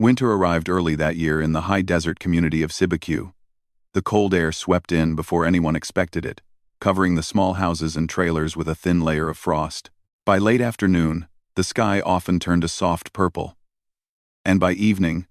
Winter arrived early that year in the high desert community of Sibique. The cold air swept in before anyone expected it, covering the small houses and trailers with a thin layer of frost. By late afternoon, the sky often turned a soft purple. And by evening,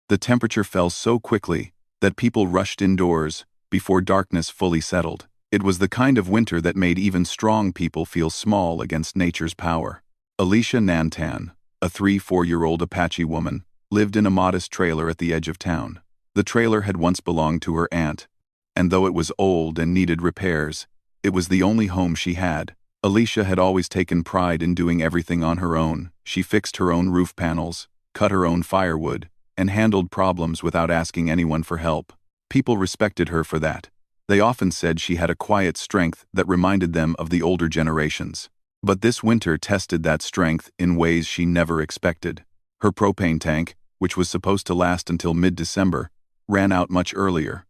the temperature fell so quickly that people rushed indoors before darkness fully settled. It was the kind of winter that made even strong people feel small against nature's power. Alicia Nantan, a 3-4-year-old Apache woman, lived in a modest trailer at the edge of town. The trailer had once belonged to her aunt, and though it was old and needed repairs, it was the only home she had. Alicia had always taken pride in doing everything on her own. She fixed her own roof panels, cut her own firewood, and handled problems without asking anyone for help. People respected her for that. They often said she had a quiet strength that reminded them of the older generations. But this winter tested that strength in ways she never expected. Her propane tank, which was supposed to last until mid-December, ran out much earlier.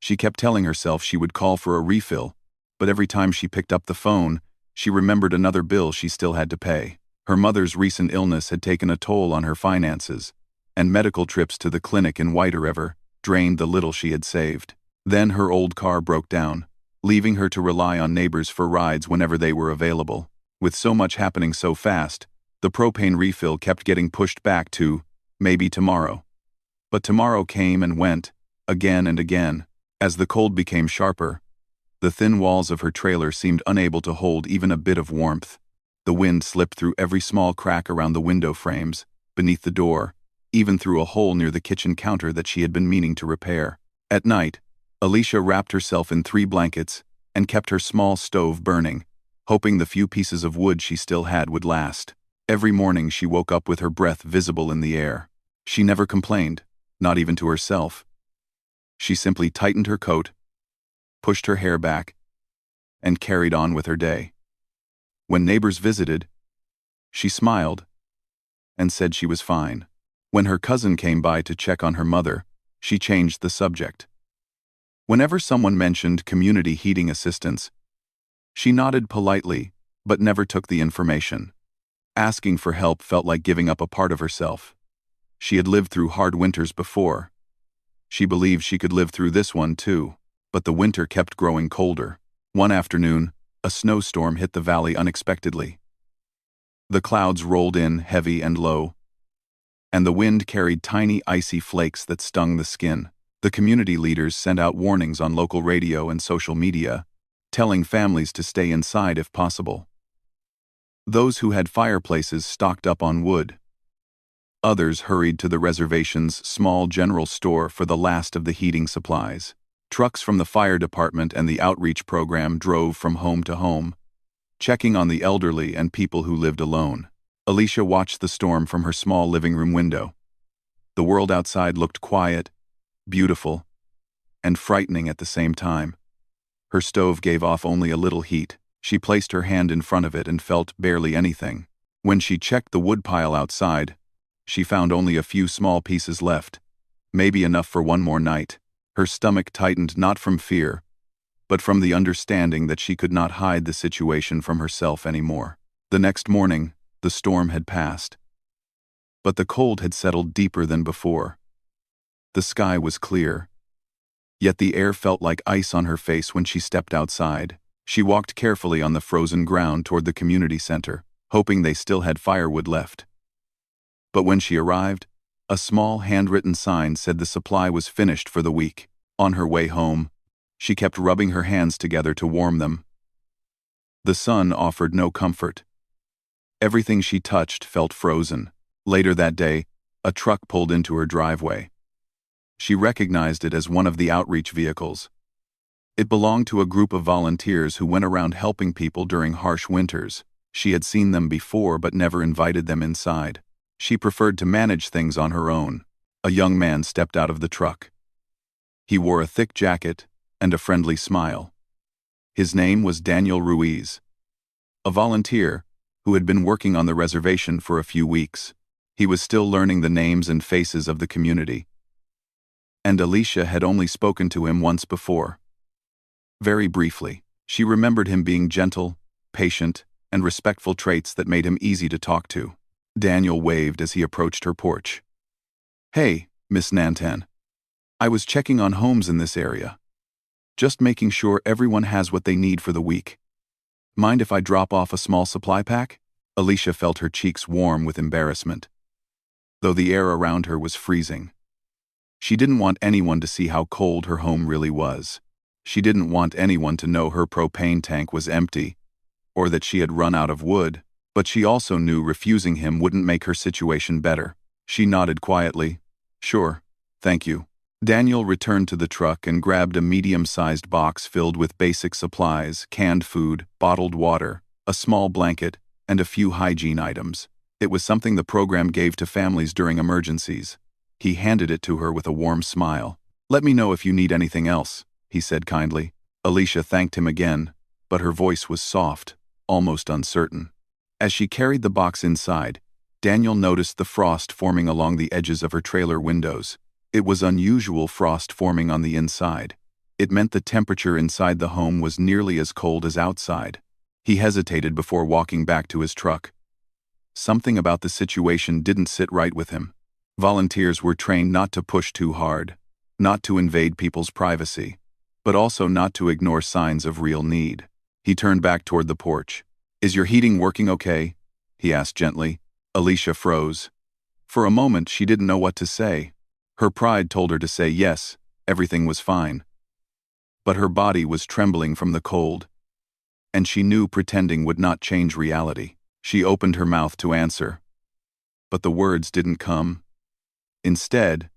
She kept telling herself she would call for a refill, but every time she picked up the phone, she remembered another bill she still had to pay. Her mother's recent illness had taken a toll on her finances, and medical trips to the clinic in White River drained the little she had saved. Then her old car broke down, leaving her to rely on neighbors for rides whenever they were available. With so much happening so fast, the propane refill kept getting pushed back to maybe tomorrow. But tomorrow came and went, again and again. As the cold became sharper, the thin walls of her trailer seemed unable to hold even a bit of warmth. The wind slipped through every small crack around the window frames, beneath the door, even through a hole near the kitchen counter that she had been meaning to repair. At night, Alicia wrapped herself in 3 blankets and kept her small stove burning, hoping the few pieces of wood she still had would last. Every morning she woke up with her breath visible in the air. She never complained, not even to herself. She simply tightened her coat, pushed her hair back, and carried on with her day. When neighbors visited, she smiled and said she was fine. When her cousin came by to check on her mother, she changed the subject. Whenever someone mentioned community heating assistance, she nodded politely, but never took the information. Asking for help felt like giving up a part of herself. She had lived through hard winters before. She believed she could live through this one too, but the winter kept growing colder. One afternoon, a snowstorm hit the valley unexpectedly. The clouds rolled in heavy and low, and the wind carried tiny icy flakes that stung the skin. The community leaders sent out warnings on local radio and social media, telling families to stay inside if possible. Those who had fireplaces stocked up on wood. Others hurried to the reservation's small general store for the last of the heating supplies. Trucks from the fire department and the outreach program drove from home to home, checking on the elderly and people who lived alone. Alicia watched the storm from her small living room window. The world outside looked quiet, beautiful, and frightening at the same time. Her stove gave off only a little heat. She placed her hand in front of it and felt barely anything. When she checked the woodpile outside, she found only a few small pieces left, maybe enough for one more night. Her stomach tightened not from fear, but from the understanding that she could not hide the situation from herself anymore. The next morning, the storm had passed, but the cold had settled deeper than before. The sky was clear, yet the air felt like ice on her face when she stepped outside. She walked carefully on the frozen ground toward the community center, hoping they still had firewood left. But when she arrived, a small handwritten sign said the supply was finished for the week. On her way home, she kept rubbing her hands together to warm them. The sun offered no comfort. Everything she touched felt frozen. Later that day, a truck pulled into her driveway. She recognized it as one of the outreach vehicles. It belonged to a group of volunteers who went around helping people during harsh winters. She had seen them before but never invited them inside. She preferred to manage things on her own. A young man stepped out of the truck. He wore a thick jacket and a friendly smile. His name was Daniel Ruiz, a volunteer who had been working on the reservation for a few weeks. He was still learning the names and faces of the community, and Alicia had only spoken to him once before. Very briefly, she remembered him being gentle, patient, and respectful, traits that made him easy to talk to. Daniel waved as he approached her porch. "Hey, Miss Nantan. I was checking on homes in this area. Just making sure everyone has what they need for the week. Mind if I drop off a small supply pack?" Alicia felt her cheeks warm with embarrassment, though the air around her was freezing. She didn't want anyone to see how cold her home really was. She didn't want anyone to know her propane tank was empty, or that she had run out of wood, but she also knew refusing him wouldn't make her situation better. She nodded quietly. "Sure, thank you." Daniel returned to the truck and grabbed a medium-sized box filled with basic supplies, canned food, bottled water, a small blanket, and a few hygiene items. It was something the program gave to families during emergencies. He handed it to her with a warm smile. "Let me know if you need anything else," he said kindly. Alicia thanked him again, but her voice was soft, almost uncertain. As she carried the box inside, Daniel noticed the frost forming along the edges of her trailer windows. It was unusual frost forming on the inside. It meant the temperature inside the home was nearly as cold as outside. He hesitated before walking back to his truck. Something about the situation didn't sit right with him. Volunteers were trained not to push too hard, not to invade people's privacy, but also not to ignore signs of real need. He turned back toward the porch. "Is your heating working okay?" he asked gently. Alicia froze. For a moment, she didn't know what to say. Her pride told her to say yes, everything was fine. But her body was trembling from the cold, and she knew pretending would not change reality. She opened her mouth to answer, but the words didn't come. Instead,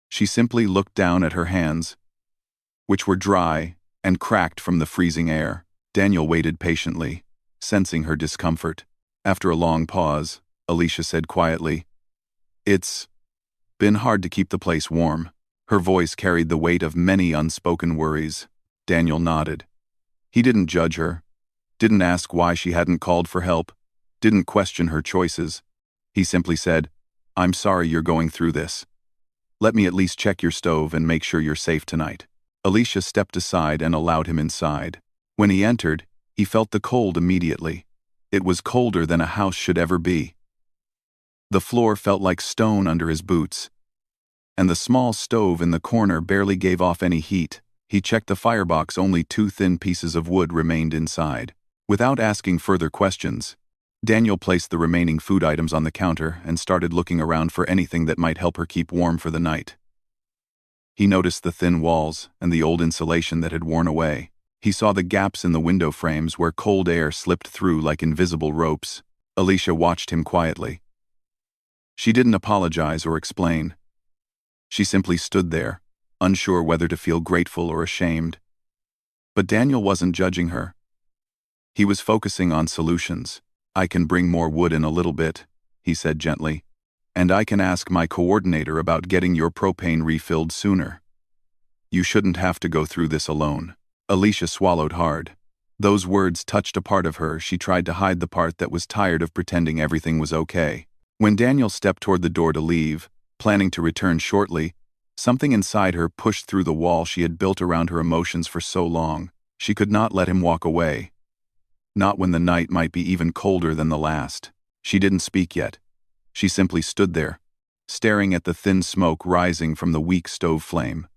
she simply looked down at her hands, which were dry and cracked from the freezing air. Daniel waited patiently, sensing her discomfort. After a long pause, Alicia said quietly, "It's been hard to keep the place warm." Her voice carried the weight of many unspoken worries. Daniel nodded. He didn't judge her, didn't ask why she hadn't called for help, didn't question her choices. He simply said, "I'm sorry you're going through this. Let me at least check your stove and make sure you're safe tonight." Alicia stepped aside and allowed him inside. When he entered, he felt the cold immediately. It was colder than a house should ever be. The floor felt like stone under his boots, and the small stove in the corner barely gave off any heat. He checked the firebox, only 2 thin pieces of wood remained inside. Without asking further questions, Daniel placed the remaining food items on the counter and started looking around for anything that might help her keep warm for the night. He noticed the thin walls and the old insulation that had worn away. He saw the gaps in the window frames where cold air slipped through like invisible ropes. Alicia watched him quietly. She didn't apologize or explain. She simply stood there, unsure whether to feel grateful or ashamed. But Daniel wasn't judging her. He was focusing on solutions. "I can bring more wood in a little bit," he said gently. "And I can ask my coordinator about getting your propane refilled sooner. You shouldn't have to go through this alone." Alicia swallowed hard. Those words touched a part of her. She tried to hide the part that was tired of pretending everything was okay. When Daniel stepped toward the door to leave, planning to return shortly, something inside her pushed through the wall she had built around her emotions for so long. She could not let him walk away. Not when the night might be even colder than the last. She didn't speak yet. She simply stood there, staring at the thin smoke rising from the weak stove flame,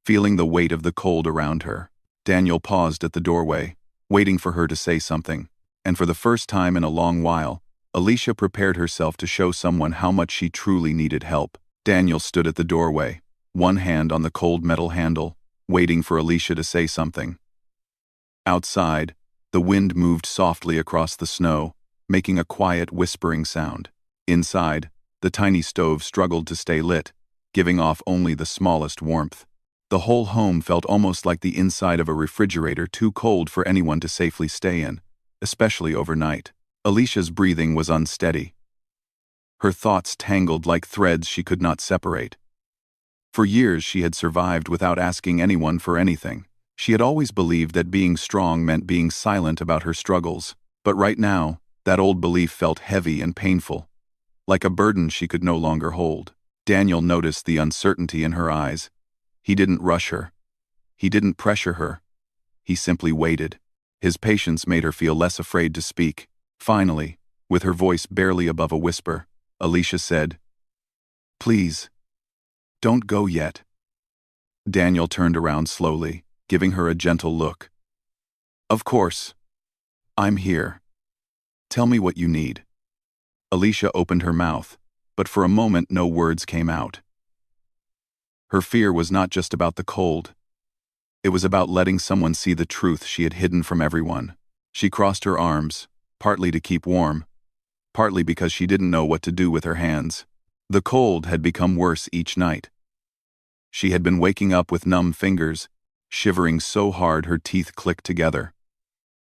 feeling the weight of the cold around her. Daniel paused at the doorway, waiting for her to say something, and for the first time in a long while, Alicia prepared herself to show someone how much she truly needed help. Daniel stood at the doorway, one hand on the cold metal handle, waiting for Alicia to say something. Outside, the wind moved softly across the snow, making a quiet whispering sound. Inside, the tiny stove struggled to stay lit, giving off only the smallest warmth. The whole home felt almost like the inside of a refrigerator, too cold for anyone to safely stay in, especially overnight. Alicia's breathing was unsteady. Her thoughts tangled like threads she could not separate. For years she had survived without asking anyone for anything. She had always believed that being strong meant being silent about her struggles. But right now, that old belief felt heavy and painful, like a burden she could no longer hold. Daniel noticed the uncertainty in her eyes. He didn't rush her. He didn't pressure her. He simply waited. His patience made her feel less afraid to speak. Finally, with her voice barely above a whisper, Alicia said, "Please, Don't go yet. Daniel turned around slowly, giving her a gentle look. Of course. I'm here. Tell me what you need. Alicia opened her mouth, but for a moment no words came out. Her fear was not just about the cold. It was about letting someone see the truth she had hidden from everyone. She crossed her arms, partly to keep warm, partly because she didn't know what to do with her hands. The cold had become worse each night. She had been waking up with numb fingers, shivering so hard her teeth clicked together.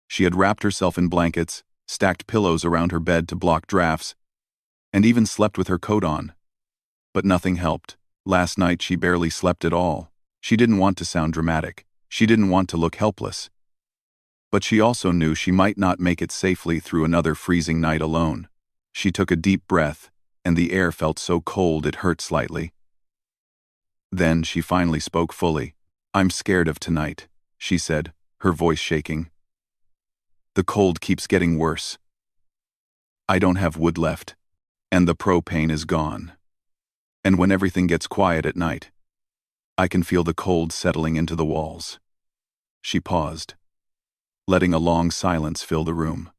She had wrapped herself in blankets, stacked pillows around her bed to block drafts, and even slept with her coat on. But nothing helped. Last night she barely slept at all. She didn't want to sound dramatic. She didn't want to look helpless. But she also knew she might not make it safely through another freezing night alone. She took a deep breath, and the air felt so cold it hurt slightly. Then she finally spoke fully. I'm scared of tonight, she said, her voice shaking. The cold keeps getting worse. I don't have wood left, and the propane is gone. And when everything gets quiet at night, I can feel the cold settling into the walls. She paused, letting a long silence fill the room.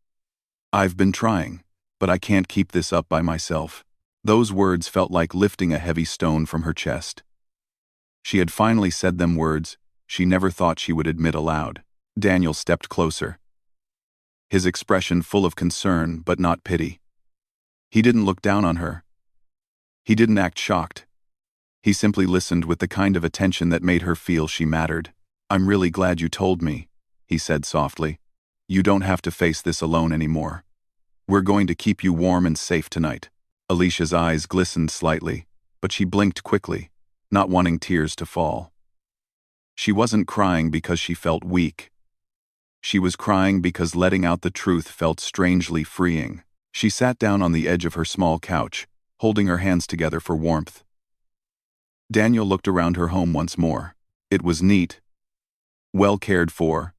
I've been trying, but I can't keep this up by myself. Those words felt like lifting a heavy stone from her chest. She had finally said them, words she never thought she would admit aloud. Daniel stepped closer, his expression full of concern but not pity. He didn't look down on her. He didn't act shocked. He simply listened with the kind of attention that made her feel she mattered. I'm really glad you told me, he said softly. You don't have to face this alone anymore. We're going to keep you warm and safe tonight. Alicia's eyes glistened slightly, but she blinked quickly, not wanting tears to fall. She wasn't crying because she felt weak. She was crying because letting out the truth felt strangely freeing. She sat down on the edge of her small couch, holding her hands together for warmth. Daniel looked around her home once more. It was neat, well cared for,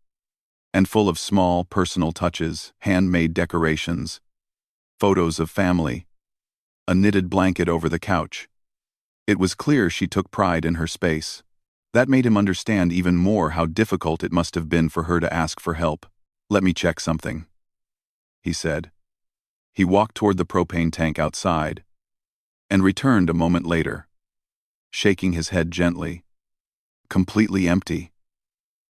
and full of small, personal touches, handmade decorations, photos of family, a knitted blanket over the couch. It was clear she took pride in her space. That made him understand even more how difficult it must have been for her to ask for help. Let me check something, he said. He walked toward the propane tank outside, and returned a moment later, shaking his head gently. Completely empty.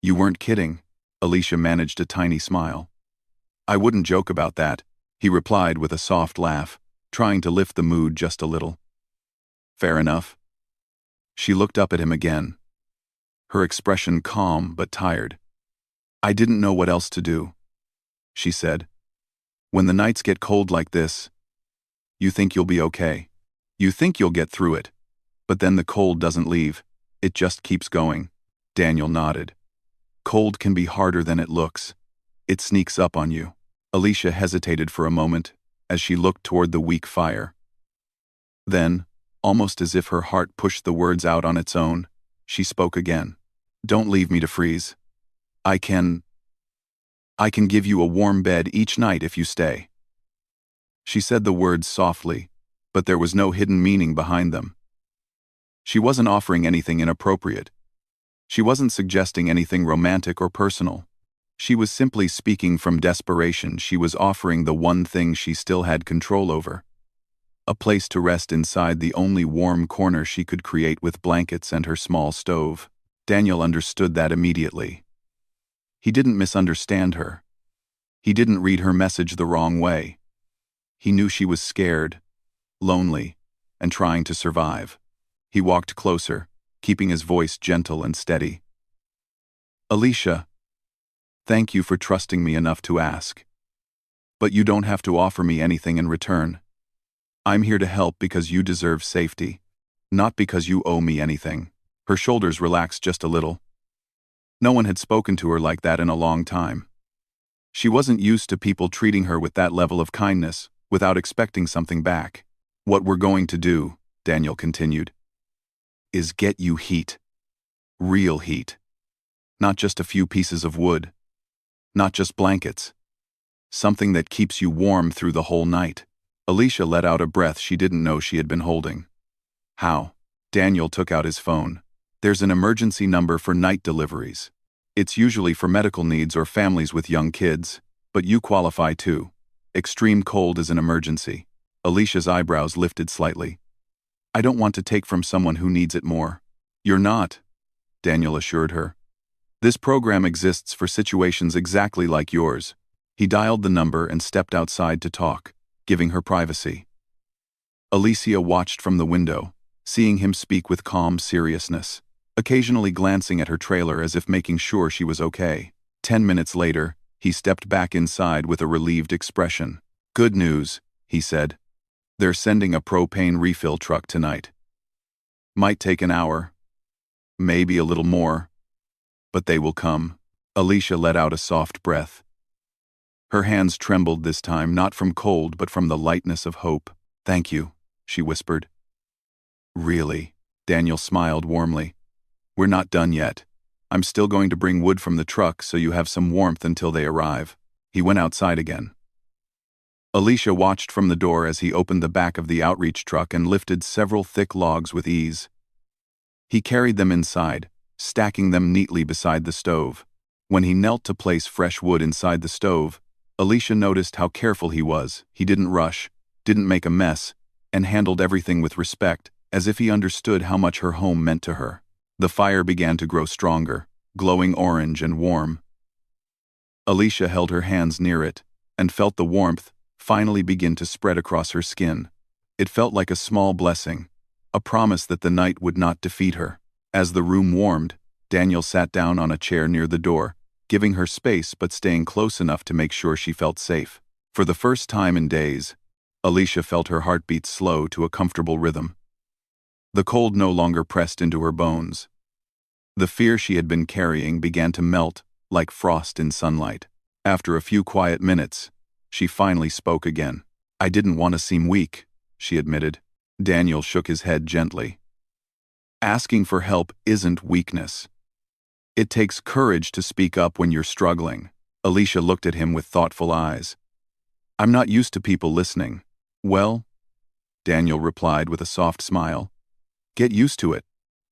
You weren't kidding. Alicia managed a tiny smile. I wouldn't joke about that, he replied with a soft laugh, trying to lift the mood just a little. Fair enough. She looked up at him again, her expression calm but tired. I didn't know what else to do, she said. When the nights get cold like this, you think you'll be okay. You think you'll get through it. But then the cold doesn't leave. It just keeps going. Daniel nodded. Cold can be harder than it looks. It sneaks up on you. Alicia hesitated for a moment as she looked toward the weak fire. Then, almost as if her heart pushed the words out on its own, she spoke again. Don't leave me to freeze. I can give you a warm bed each night if you stay. She said the words softly, but there was no hidden meaning behind them. She wasn't offering anything inappropriate. She wasn't suggesting anything romantic or personal. She was simply speaking from desperation. She was offering the one thing she still had control over. A place to rest inside the only warm corner she could create with blankets and her small stove. Daniel understood that immediately. He didn't misunderstand her. He didn't read her message the wrong way. He knew she was scared, lonely, and trying to survive. He walked closer, keeping his voice gentle and steady. Alicia, thank you for trusting me enough to ask. But you don't have to offer me anything in return. I'm here to help because you deserve safety, not because you owe me anything. Her shoulders relaxed just a little. No one had spoken to her like that in a long time. She wasn't used to people treating her with that level of kindness, without expecting something back. What we're going to do, Daniel continued, is get you heat. Real heat. Not just a few pieces of wood. Not just blankets. Something that keeps you warm through the whole night. Alicia let out a breath she didn't know she had been holding. How? Daniel took out his phone. There's an emergency number for night deliveries. It's usually for medical needs or families with young kids, but you qualify too. Extreme cold is an emergency. Alicia's eyebrows lifted slightly. I don't want to take from someone who needs it more. You're not, Daniel assured her. This program exists for situations exactly like yours. He dialed the number and stepped outside to talk, giving her privacy. Alicia watched from the window, seeing him speak with calm seriousness, occasionally glancing at her trailer as if making sure she was okay. 10 minutes later, he stepped back inside with a relieved expression. Good news, he said. They're sending a propane refill truck tonight. Might take an hour, maybe a little more, but they will come. Alicia let out a soft breath. Her hands trembled this time, not from cold but from the lightness of hope. Thank you, she whispered. Really? Daniel smiled warmly. We're not done yet. I'm still going to bring wood from the truck so you have some warmth until they arrive. He went outside again. Alicia watched from the door as he opened the back of the outreach truck and lifted several thick logs with ease. He carried them inside, stacking them neatly beside the stove. When he knelt to place fresh wood inside the stove, Alicia noticed how careful he was. He didn't rush, didn't make a mess, and handled everything with respect, as if he understood how much her home meant to her. The fire began to grow stronger, glowing orange and warm. Alicia held her hands near it, and felt the warmth finally begin to spread across her skin. It felt like a small blessing, a promise that the night would not defeat her. As the room warmed, Daniel sat down on a chair near the door, giving her space but staying close enough to make sure she felt safe. For the first time in days, Alicia felt her heartbeat slow to a comfortable rhythm. The cold no longer pressed into her bones. The fear she had been carrying began to melt like frost in sunlight. After a few quiet minutes, she finally spoke again. I didn't want to seem weak, she admitted. Daniel shook his head gently. Asking for help isn't weakness. It takes courage to speak up when you're struggling. Alicia looked at him with thoughtful eyes. I'm not used to people listening. Well, Daniel replied with a soft smile. Get used to it,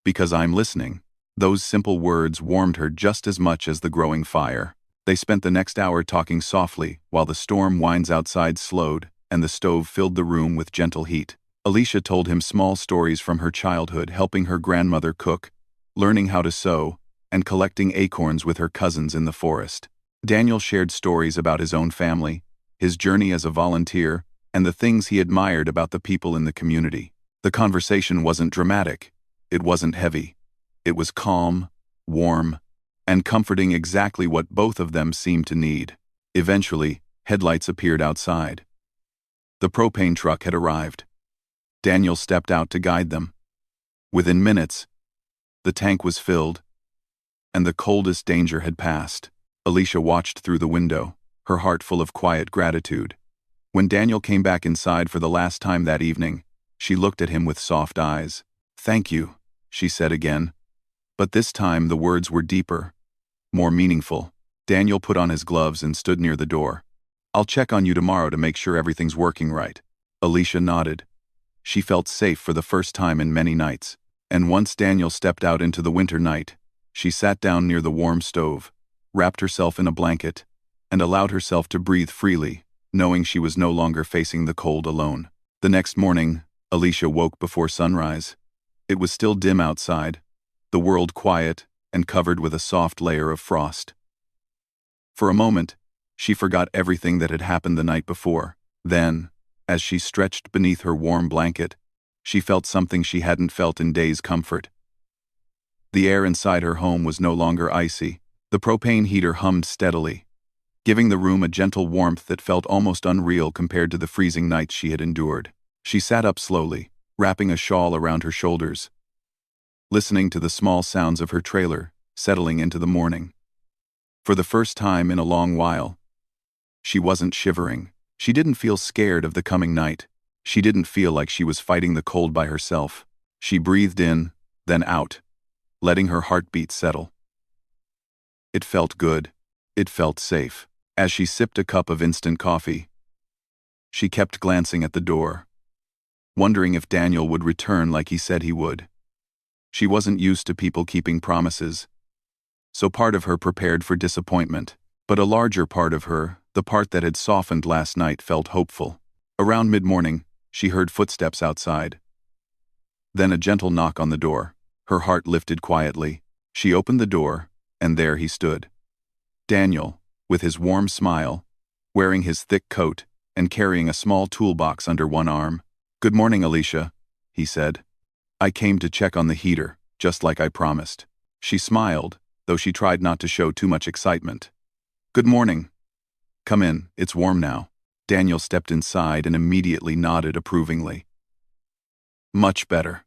because I'm listening. Those simple words warmed her just as much as the growing fire. They spent the next hour talking softly while the storm winds outside slowed and the stove filled the room with gentle heat. Alicia told him small stories from her childhood, helping her grandmother cook, learning how to sew, and collecting acorns with her cousins in the forest. Daniel shared stories about his own family, his journey as a volunteer, and the things he admired about the people in the community. The conversation wasn't dramatic. It wasn't heavy. It was calm, warm, and comforting, exactly what both of them seemed to need. Eventually, headlights appeared outside. The propane truck had arrived. Daniel stepped out to guide them. Within minutes, the tank was filled, and the coldest danger had passed. Alicia watched through the window, her heart full of quiet gratitude. When Daniel came back inside for the last time that evening, she looked at him with soft eyes. Thank you, she said again. But this time the words were deeper, more meaningful. Daniel put on his gloves and stood near the door. I'll check on you tomorrow to make sure everything's working right. Alicia nodded. She felt safe for the first time in many nights. And once Daniel stepped out into the winter night, she sat down near the warm stove, wrapped herself in a blanket, and allowed herself to breathe freely, knowing she was no longer facing the cold alone. The next morning, Alicia woke before sunrise. It was still dim outside, the world quiet and covered with a soft layer of frost. For a moment, she forgot everything that had happened the night before. Then, as she stretched beneath her warm blanket, she felt something she hadn't felt in days: comfort. The air inside her home was no longer icy. The propane heater hummed steadily, giving the room a gentle warmth that felt almost unreal compared to the freezing nights she had endured. She sat up slowly, wrapping a shawl around her shoulders, listening to the small sounds of her trailer settling into the morning. For the first time in a long while, she wasn't shivering. She didn't feel scared of the coming night. She didn't feel like she was fighting the cold by herself. She breathed in, then out, letting her heartbeat settle. It felt good. It felt safe. As she sipped a cup of instant coffee, she kept glancing at the door, wondering if Daniel would return like he said he would. She wasn't used to people keeping promises, so part of her prepared for disappointment. But a larger part of her, the part that had softened last night, felt hopeful. Around mid-morning, she heard footsteps outside. Then a gentle knock on the door. Her heart lifted quietly. She opened the door, and there he stood. Daniel, with his warm smile, wearing his thick coat, and carrying a small toolbox under one arm. "Good morning, Alicia," he said. "I came to check on the heater, just like I promised." She smiled, though she tried not to show too much excitement. "Good morning. Come in, it's warm now." Daniel stepped inside and immediately nodded approvingly. "Much better.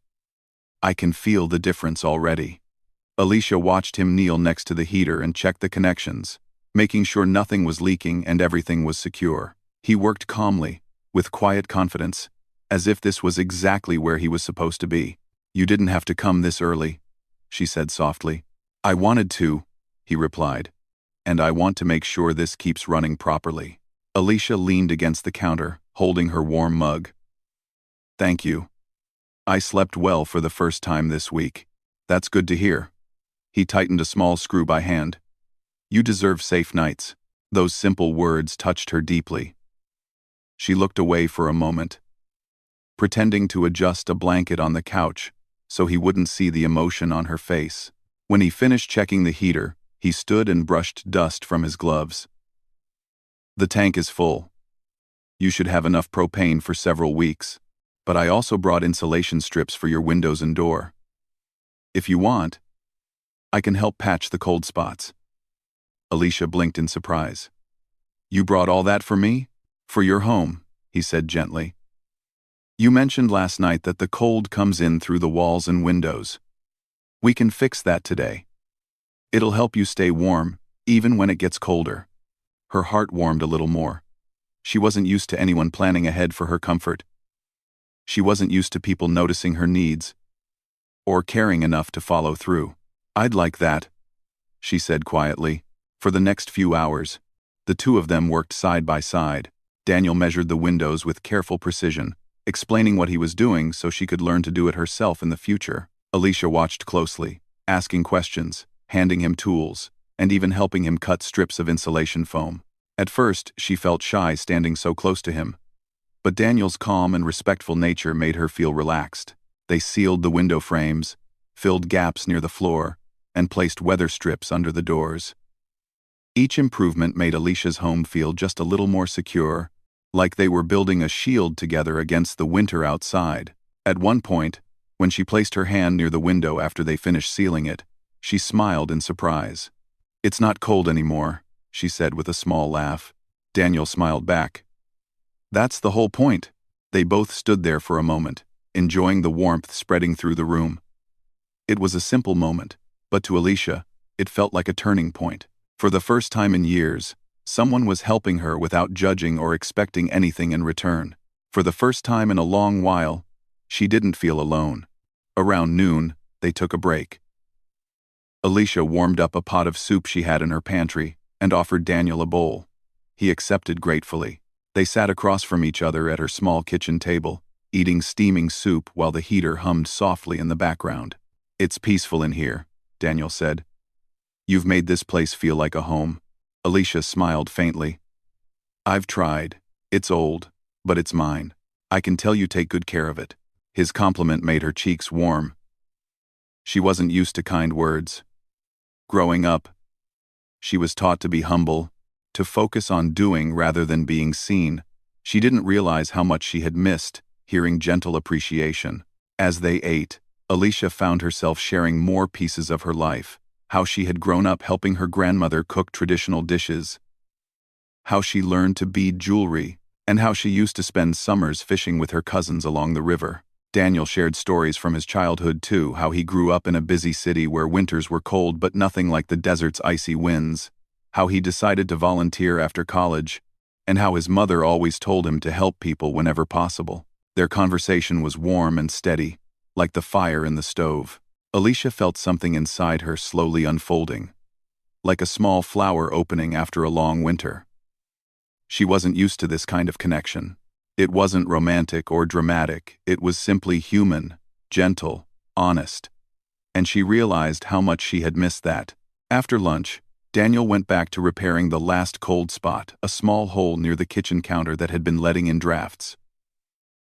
I can feel the difference already." Alicia watched him kneel next to the heater and check the connections, making sure nothing was leaking and everything was secure. He worked calmly, with quiet confidence, as if this was exactly where he was supposed to be. "You didn't have to come this early," she said softly. "I wanted to," he replied, "and I want to make sure this keeps running properly." Alicia leaned against the counter, holding her warm mug. "Thank you. I slept well for the first time this week." "That's good to hear." He tightened a small screw by hand. "You deserve safe nights." Those simple words touched her deeply. She looked away for a moment, pretending to adjust a blanket on the couch so he wouldn't see the emotion on her face. When he finished checking the heater, he stood and brushed dust from his gloves. "The tank is full. You should have enough propane for several weeks, but I also brought insulation strips for your windows and door. If you want, I can help patch the cold spots." Alicia blinked in surprise. "You brought all that for me?" "For your home," he said gently. "You mentioned last night that the cold comes in through the walls and windows. We can fix that today. It'll help you stay warm, even when it gets colder." Her heart warmed a little more. She wasn't used to anyone planning ahead for her comfort. She wasn't used to people noticing her needs, or caring enough to follow through. "I'd like that," she said quietly. For the next few hours, the two of them worked side by side. Daniel measured the windows with careful precision, explaining what he was doing so she could learn to do it herself in the future. Alicia watched closely, asking questions, handing him tools, and even helping him cut strips of insulation foam. At first, she felt shy standing so close to him, but Daniel's calm and respectful nature made her feel relaxed. They sealed the window frames, filled gaps near the floor, and placed weather strips under the doors. Each improvement made Alicia's home feel just a little more secure, like they were building a shield together against the winter outside. At one point, when she placed her hand near the window after they finished sealing it, she smiled in surprise. "It's not cold anymore," she said with a small laugh. Daniel smiled back. "That's the whole point." They both stood there for a moment, enjoying the warmth spreading through the room. It was a simple moment, but to Alicia, it felt like a turning point. For the first time in years, someone was helping her without judging or expecting anything in return. For the first time in a long while, she didn't feel alone. Around noon, they took a break. Alicia warmed up a pot of soup she had in her pantry and offered Daniel a bowl. He accepted gratefully. They sat across from each other at her small kitchen table, eating steaming soup while the heater hummed softly in the background. "It's peaceful in here," Daniel said. "You've made this place feel like a home." Alicia smiled faintly. "I've tried. It's old, but it's mine. I can tell you take good care of it." His compliment made her cheeks warm. She wasn't used to kind words. Growing up, she was taught to be humble, to focus on doing rather than being seen. She didn't realize how much she had missed, hearing gentle appreciation. As they ate, Alicia found herself sharing more pieces of her life. How she had grown up helping her grandmother cook traditional dishes, how she learned to bead jewelry, and how she used to spend summers fishing with her cousins along the river. Daniel shared stories from his childhood too, how he grew up in a busy city where winters were cold but nothing like the desert's icy winds, how he decided to volunteer after college, and how his mother always told him to help people whenever possible. Their conversation was warm and steady, like the fire in the stove. Alicia felt something inside her slowly unfolding, like a small flower opening after a long winter. She wasn't used to this kind of connection. It wasn't romantic or dramatic, it was simply human, gentle, honest. and she realized how much she had missed that. After lunch, Daniel went back to repairing the last cold spot, a small hole near the kitchen counter that had been letting in drafts.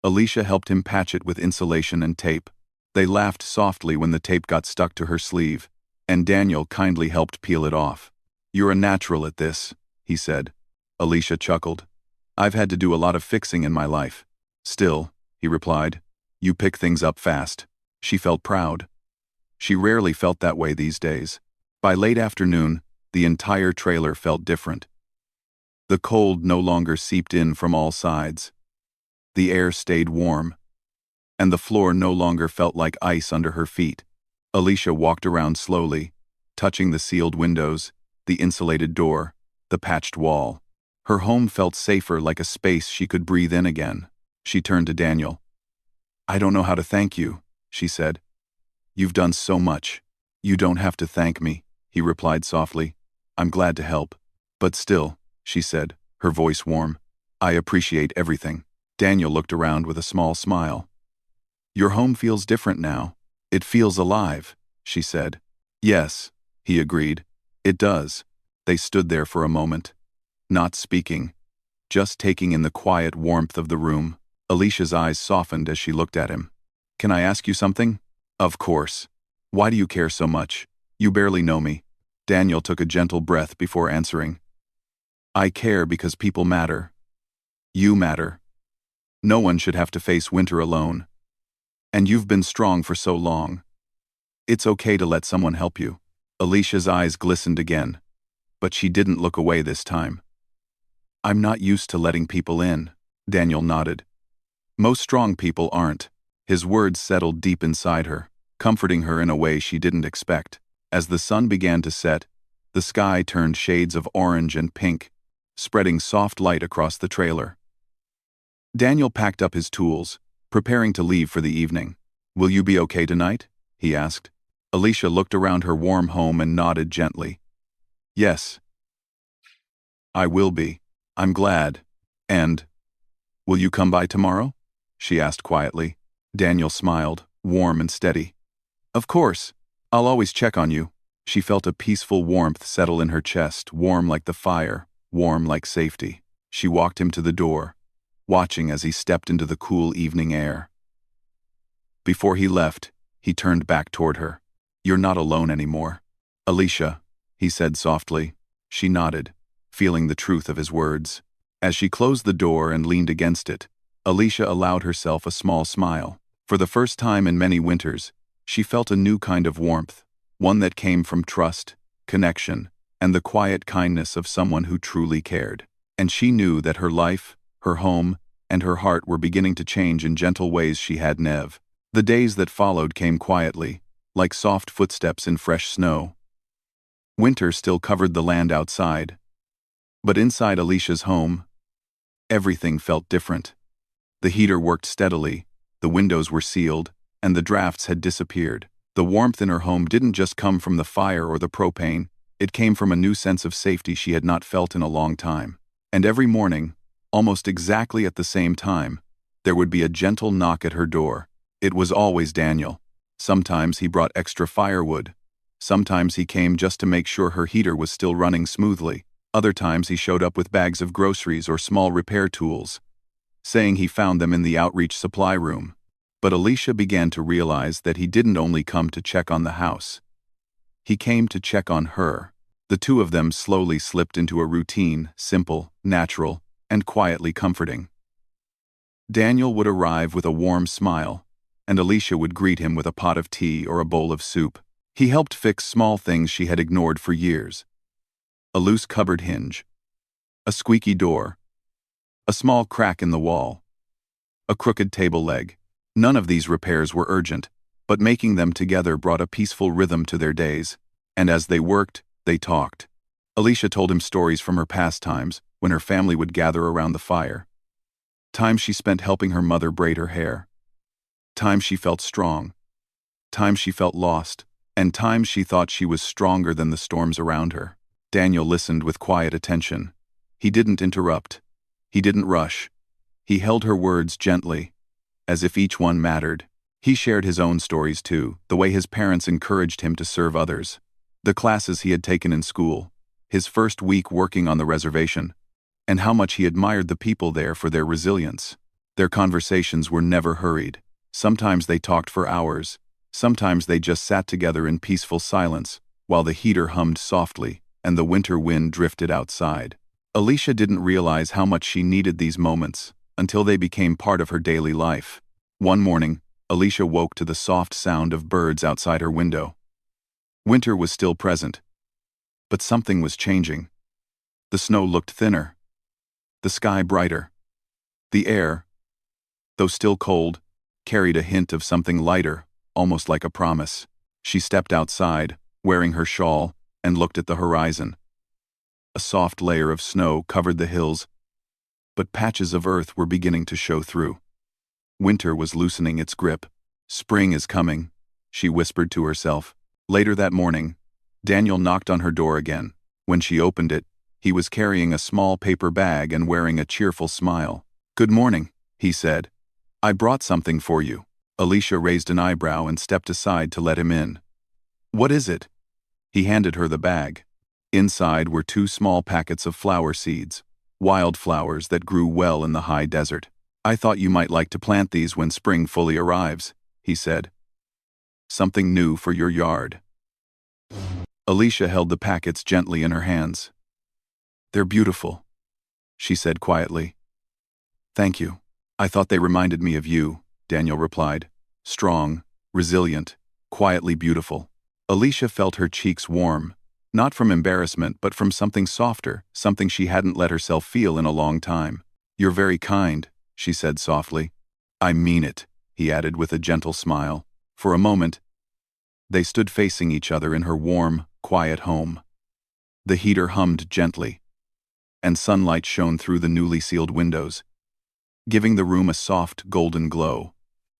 Alicia helped him patch it with insulation and tape. They laughed softly when the tape got stuck to her sleeve, and Daniel kindly helped peel it off. "You're a natural at this," he said. Alicia chuckled. "I've had to do a lot of fixing in my life." "Still," he replied, "you pick things up fast." She felt proud. She rarely felt that way these days. By late afternoon, the entire trailer felt different. The cold no longer seeped in from all sides. The air stayed warm, and the floor no longer felt like ice under her feet. Alicia walked around slowly, touching the sealed windows, the insulated door, the patched wall. Her home felt safer, like a space she could breathe in again. She turned to Daniel. "I don't know how to thank you," she said. "You've done so much." "You don't have to thank me," he replied softly. "I'm glad to help." "But still," she said, her voice warm, "I appreciate everything." Daniel looked around with a small smile. "Your home feels different now. It feels alive," she said. "Yes," he agreed. "It does." They stood there for a moment, not speaking, just taking in the quiet warmth of the room. Alicia's eyes softened as she looked at him. "Can I ask you something?" "Of course. Why do you care so much? You barely know me." Daniel took a gentle breath before answering. "I care because people matter. You matter. No one should have to face winter alone. And you've been strong for so long. It's okay to let someone help you." Alicia's eyes glistened again, but she didn't look away this time. "I'm not used to letting people in," Daniel nodded. "Most strong people aren't." His words settled deep inside her, comforting her in a way she didn't expect. As the sun began to set, the sky turned shades of orange and pink, spreading soft light across the trailer. Daniel packed up his tools, preparing to leave for the evening. "Will you be okay tonight?" he asked. Alicia looked around her warm home and nodded gently. "Yes. I will be. I'm glad. And, will you come by tomorrow?" she asked quietly. Daniel smiled, warm and steady. "Of course. I'll always check on you." She felt a peaceful warmth settle in her chest, warm like the fire, warm like safety. She walked him to the door, watching as he stepped into the cool evening air. Before he left, he turned back toward her. "You're not alone anymore, Alicia," he said softly. She nodded, feeling the truth of his words. As she closed the door and leaned against it, Alicia allowed herself a small smile. For the first time in many winters, she felt a new kind of warmth, one that came from trust, connection, and the quiet kindness of someone who truly cared. And she knew that her life, her home, and her heart were beginning to change in gentle ways she had never. The days that followed came quietly, like soft footsteps in fresh snow. Winter still covered the land outside, but inside Alicia's home, everything felt different. The heater worked steadily, the windows were sealed, and the drafts had disappeared. The warmth in her home didn't just come from the fire or the propane, it came from a new sense of safety she had not felt in a long time. And every morning, almost exactly at the same time, there would be a gentle knock at her door. It was always Daniel. Sometimes he brought extra firewood. Sometimes he came just to make sure her heater was still running smoothly. Other times he showed up with bags of groceries or small repair tools, saying he found them in the outreach supply room. But Alicia began to realize that he didn't only come to check on the house. He came to check on her. The two of them slowly slipped into a routine, simple, natural, and quietly comforting. Daniel would arrive with a warm smile, and Alicia would greet him with a pot of tea or a bowl of soup. He helped fix small things she had ignored for years. A loose cupboard hinge, a squeaky door, a small crack in the wall, a crooked table leg. None of these repairs were urgent, but making them together brought a peaceful rhythm to their days. And as they worked, they talked. Alicia told him stories from her past times, when her family would gather around the fire. Times she spent helping her mother braid her hair. Times she felt strong. Times she felt lost. And times she thought she was stronger than the storms around her. Daniel listened with quiet attention. He didn't interrupt. He didn't rush. He held her words gently, as if each one mattered. He shared his own stories too, the way his parents encouraged him to serve others, the classes he had taken in school, his first week working on the reservation, and how much he admired the people there for their resilience. Their conversations were never hurried. Sometimes they talked for hours. Sometimes they just sat together in peaceful silence, while the heater hummed softly and the winter wind drifted outside. Alicia didn't realize how much she needed these moments until they became part of her daily life. One morning, Alicia woke to the soft sound of birds outside her window. Winter was still present, but something was changing. The snow looked thinner, the sky brighter. The air, though still cold, carried a hint of something lighter, almost like a promise. She stepped outside, wearing her shawl, and looked at the horizon. A soft layer of snow covered the hills, but patches of earth were beginning to show through. Winter was loosening its grip. "Spring is coming," she whispered to herself. Later that morning, Daniel knocked on her door again. When she opened it, he was carrying a small paper bag and wearing a cheerful smile. "Good morning," he said. "I brought something for you." Alicia raised an eyebrow and stepped aside to let him in. "What is it?" He handed her the bag. Inside were 2 small packets of flower seeds, wildflowers that grew well in the high desert. "I thought you might like to plant these when spring fully arrives," he said. "Something new for your yard." Alicia held the packets gently in her hands. "They're beautiful," she said quietly. "Thank you. I thought they reminded me of you," Daniel replied. "Strong, resilient, quietly beautiful." Alicia felt her cheeks warm, not from embarrassment but from something softer, something she hadn't let herself feel in a long time. "You're very kind," she said softly. "I mean it," he added with a gentle smile. For a moment, they stood facing each other in her warm, quiet home. The heater hummed gently, and sunlight shone through the newly sealed windows, giving the room a soft, golden glow.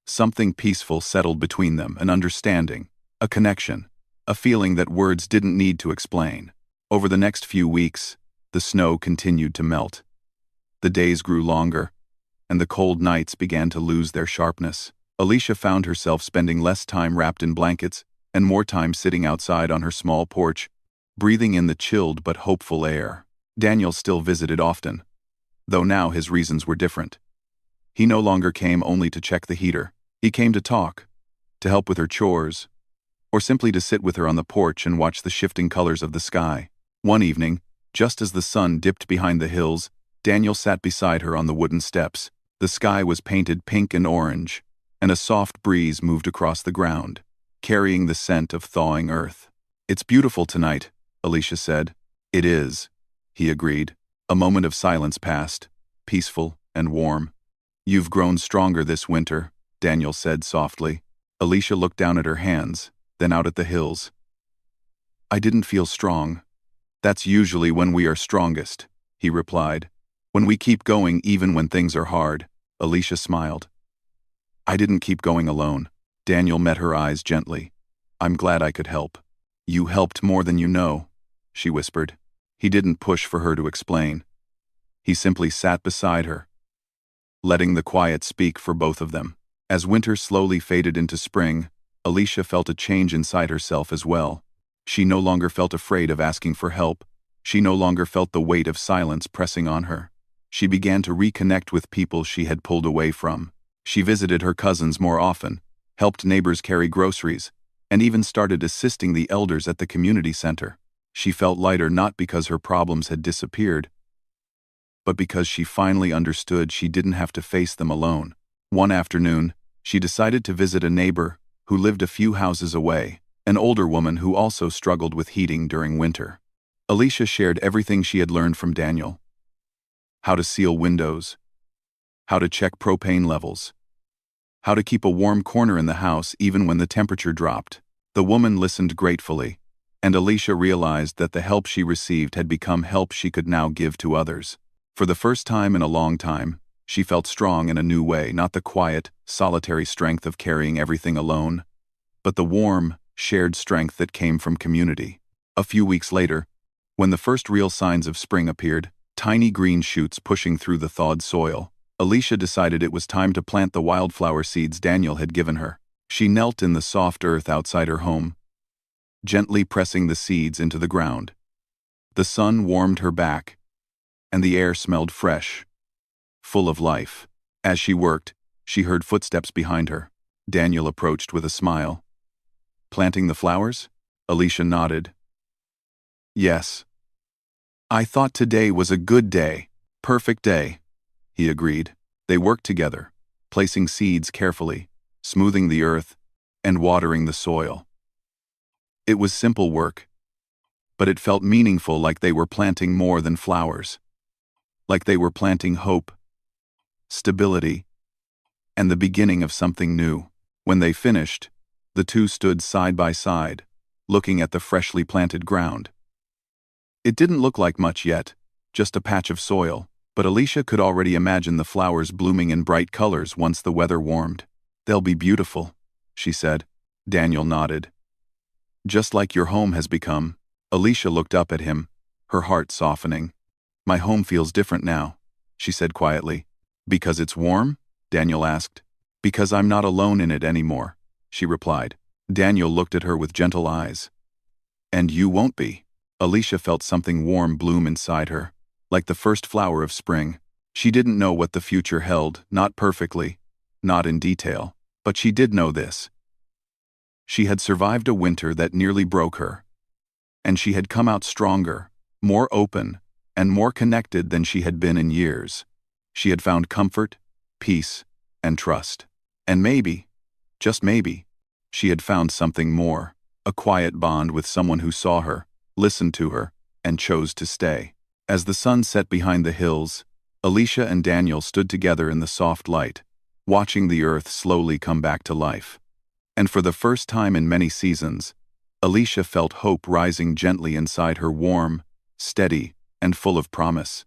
Something peaceful settled between them, an understanding, a connection, a feeling that words didn't need to explain. Over the next few weeks, the snow continued to melt. The days grew longer, and the cold nights began to lose their sharpness. Alicia found herself spending less time wrapped in blankets and more time sitting outside on her small porch, breathing in the chilled but hopeful air. Daniel still visited often, though now his reasons were different. He no longer came only to check the heater. He came to talk, to help with her chores, or simply to sit with her on the porch and watch the shifting colors of the sky. One evening, just as the sun dipped behind the hills, Daniel sat beside her on the wooden steps. The sky was painted pink and orange, and a soft breeze moved across the ground, carrying the scent of thawing earth. "It's beautiful tonight," Alicia said. "It is," he agreed. A moment of silence passed, peaceful and warm. "You've grown stronger this winter," Daniel said softly. Alicia looked down at her hands, then out at the hills. "I didn't feel strong." "That's usually when we are strongest," he replied. "When we keep going even when things are hard." Alicia smiled. "I didn't keep going alone." Daniel met her eyes gently. "I'm glad I could help." "You helped more than you know," she whispered. He didn't push for her to explain. He simply sat beside her, letting the quiet speak for both of them. As winter slowly faded into spring, Alicia felt a change inside herself as well. She no longer felt afraid of asking for help. She no longer felt the weight of silence pressing on her. She began to reconnect with people she had pulled away from. She visited her cousins more often, helped neighbors carry groceries, and even started assisting the elders at the community center. She felt lighter not because her problems had disappeared, but because she finally understood she didn't have to face them alone. One afternoon, she decided to visit a neighbor who lived a few houses away, an older woman who also struggled with heating during winter. Alicia shared everything she had learned from Daniel: how to seal windows, how to check propane levels, how to keep a warm corner in the house even when the temperature dropped. The woman listened gratefully, and Alicia realized that the help she received had become help she could now give to others. For the first time in a long time, she felt strong in a new way, not the quiet, solitary strength of carrying everything alone, but the warm, shared strength that came from community. A few weeks later, when the first real signs of spring appeared, tiny green shoots pushing through the thawed soil, Alicia decided it was time to plant the wildflower seeds Daniel had given her. She knelt in the soft earth outside her home, gently pressing the seeds into the ground. The sun warmed her back, and the air smelled fresh, full of life. As she worked, she heard footsteps behind her. Daniel approached with a smile. "Planting the flowers?" Alicia nodded. "Yes. I thought today was a good day, perfect day," he agreed. They worked together, placing seeds carefully, smoothing the earth, and watering the soil. It was simple work, but it felt meaningful, like they were planting more than flowers. Like they were planting hope, stability, and the beginning of something new. When they finished, the two stood side by side, looking at the freshly planted ground. It didn't look like much yet, just a patch of soil, but Alicia could already imagine the flowers blooming in bright colors once the weather warmed. "They'll be beautiful," she said. Daniel nodded. "Just like your home has become." Alicia looked up at him, her heart softening. "My home feels different now," she said quietly. "Because it's warm?" Daniel asked. "Because I'm not alone in it anymore," she replied. Daniel looked at her with gentle eyes. "And you won't be." Alicia felt something warm bloom inside her, like the first flower of spring. She didn't know what the future held, not perfectly, not in detail, but she did know this. She had survived a winter that nearly broke her, and she had come out stronger, more open, and more connected than she had been in years. She had found comfort, peace, and trust. And maybe, just maybe, she had found something more, a quiet bond with someone who saw her, listened to her, and chose to stay. As the sun set behind the hills, Alicia and Daniel stood together in the soft light, watching the earth slowly come back to life. And for the first time in many seasons, Alicia felt hope rising gently inside her, warm, steady, and full of promise.